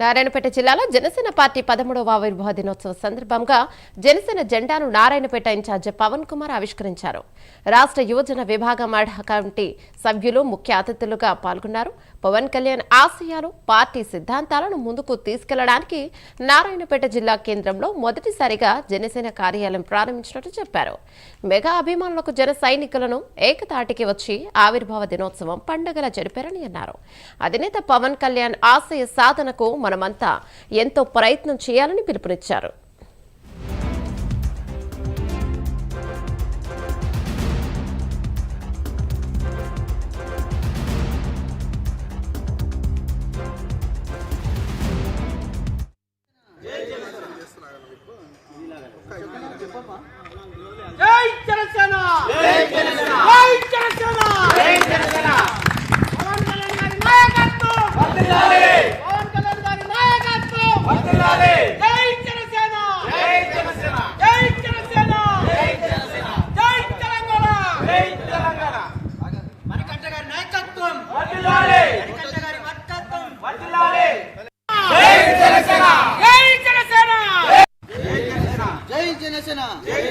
నారాయణపేట జిల్లాలో జనసేన పార్టీ 13వ ఆవిర్భావ దినోత్సవ సందర్భంగా జనసేన జెండాను నారాయణపేట ఇన్ఛార్జి పవన్ కుమార్ ఆవిష్కరించారు. రాష్ట్ర యువజన విభాగం అడ్ కమిటీ సభ్యులు ముఖ్య అతిథులుగా పాల్గొన్నారు. పవన్ కళ్యాణ్ ఆశయాలు, పార్టీ సిద్ధాంతాలను ముందుకు తీసుకెళ్లడానికి నారాయణపేట జిల్లా కేంద్రంలో మొదటిసారిగా జనసేన కార్యాలయం ప్రారంభించినట్టు చెప్పారు. మెగా అభిమానులకు జన సైనికులను ఏకతాటికి వచ్చి ఆవిర్భావ దినోత్సవం పండుగలా జరిపారని అన్నారు. అధినేత పవన్ కళ్యాణ్ ఆశయ సాధనకు మనమంతా ఎంతో ప్రయత్నం చేయాలని పిలుపునిచ్చారు. జై జనసేన జై జనసేన జై జనసేన జై జనసేన పవన్ కళ్యాణ్ గారి నాయకత్వం వర్ధిల్లాలి పవన్ కళ్యాణ్ గారి నాయకత్వం వర్ధిల్లాలి జై జనసేన జై జనసేన జై జనసేన జై జనసేన జై తెలంగాణ జై తెలంగాణ మణికంఠ గారి నాయకత్వం వర్ధిల్లాలి మణికంఠ గారి నాయకత్వం వర్ధిల్లాలి జై జనసేన జై జనసేన జై జనసేన జై జనసేన జై